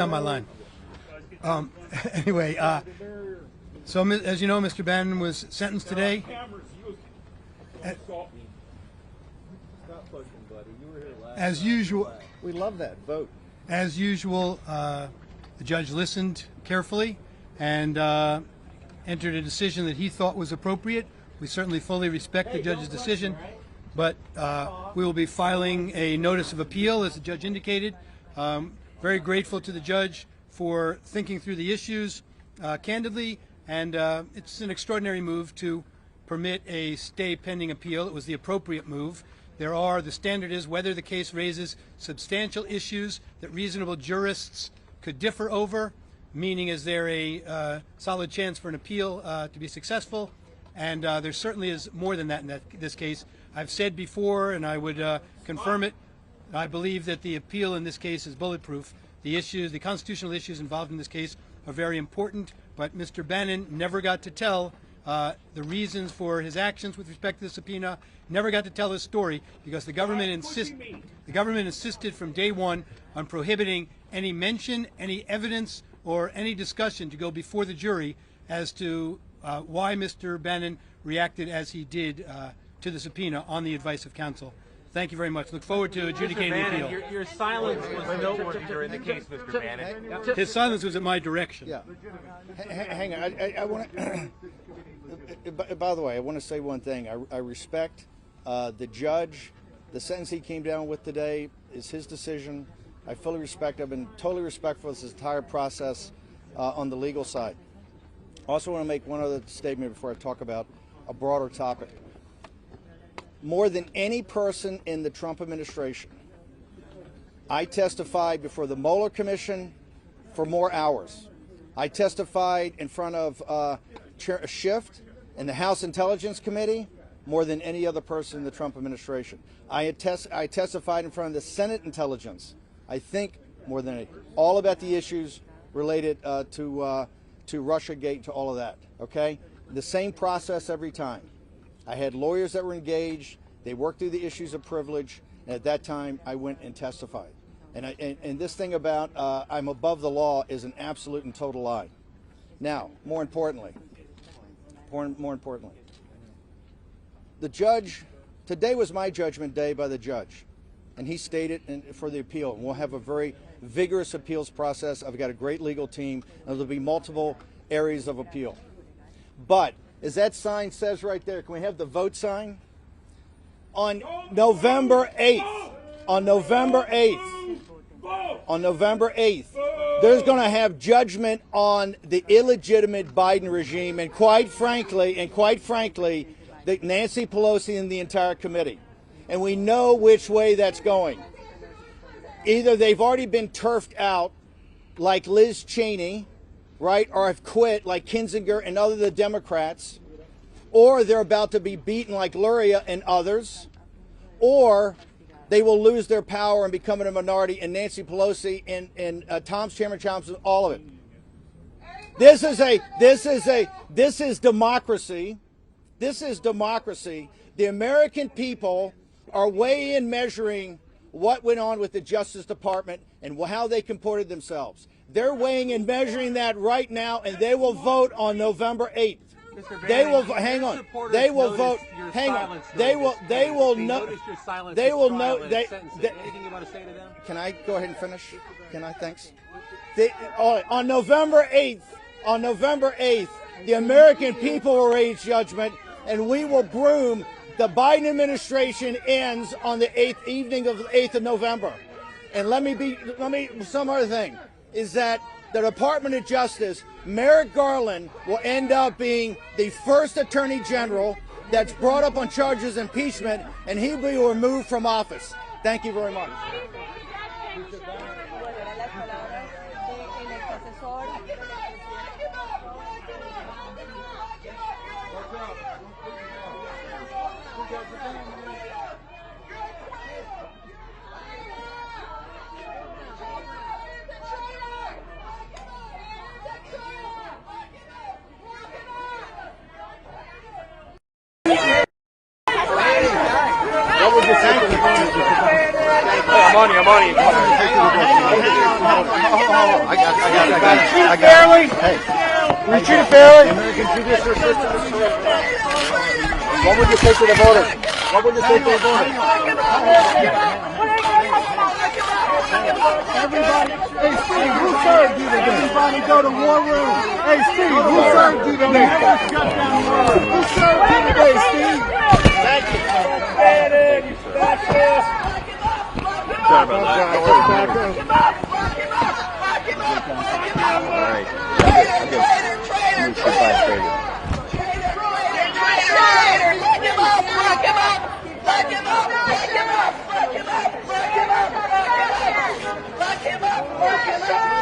On my line. Anyway, so as you know, Mr. Bannon was sentenced today. As usual, we love that vote. As usual, the judge listened carefully and entered a decision that he thought was appropriate. We certainly fully respect the judge's decision, but we will be filing a notice of appeal, as the judge indicated. Very grateful to the judge for thinking through the issues candidly, and it's an extraordinary move to permit a stay pending appeal. It was the appropriate move. The standard is whether the case raises substantial issues that reasonable jurists could differ over, meaning is there a solid chance for an appeal to be successful, and there certainly is more than that in this case. I've said before, and I would confirm it, I believe that the appeal in this case is bulletproof. The constitutional issues involved in this case are very important, but Mr. Bannon never got to tell the reasons for his actions with respect to the subpoena, never got to tell his story because the government insisted from day one on prohibiting any mention, any evidence, or any discussion to go before the jury as to why Mr. Bannon reacted as he did to the subpoena on the advice of counsel. Thank you very much. Look forward to adjudicating the appeal. Your silence was noteworthy during the case, Mr. Bannon. His silence was in my direction. Yeah. Hang on. I want to. By the way, I want to say one thing. I respect the judge. The sentence he came down with today is his decision. I fully respect. I've been totally respectful of this entire process on the legal side. I also want to make one other statement before I talk about a broader topic. More than any person in the Trump administration, I testified before the Mueller Commission for more hours. I testified in front of Chair Schiff in the House Intelligence Committee more than any other person in the Trump administration. I testified in front of the Senate Intelligence, I think more than any, all about the issues related to Russiagate, to all of that, okay? The same process every time. I had lawyers that were engaged. They worked through the issues of privilege, and at that time, I went and testified. And this thing about I'm above the law is an absolute and total lie. Now, more importantly, the judge, today was my judgment day by the judge, and he stated for the appeal. And we'll have a very vigorous appeals process. I've got a great legal team, and there'll be multiple areas of appeal. But as that sign says right there, can we have the vote sign? On November 8th, on November 8th, there's going to have judgment on the illegitimate Biden regime, and quite frankly, Nancy Pelosi and the entire committee. And we know which way that's going. Either they've already been turfed out like Liz Cheney, right, or have quit like Kinzinger and other the Democrats, or they're about to be beaten like Luria and others, or they will lose their power and become a minority, and Nancy Pelosi and Chairman Thompson, all of it. This is democracy. This is democracy. The American people are weighing and measuring what went on with the Justice Department and how they comported themselves. They're weighing and measuring that right now, and they will vote on November 8th. They will hang on. They will vote. Hang on. They will know. They will know. Anything you want to say to them? Can I go ahead and finish? Can I? Thanks. On November 8th, the American people will raise judgment, and we will broom. The Biden administration ends on the 8th evening of the 8th of November. And some other thing is that the Department of Justice, Merrick Garland, will end up being the first Attorney General that's brought up on charges of impeachment, and he'll be removed from office. Thank you very much. What would you say? on you. I got it. Hey. Were you treated fairly? American judicial system is correct. What would you say to the voters? What would you say to the voters? Everybody, hey Steve, who served you today? Everybody go to war room. Hey Steve, who served you today? Who served you today, Steve? Thank you. Bannon, you fascist. Sorry about that. All right. Lock him up!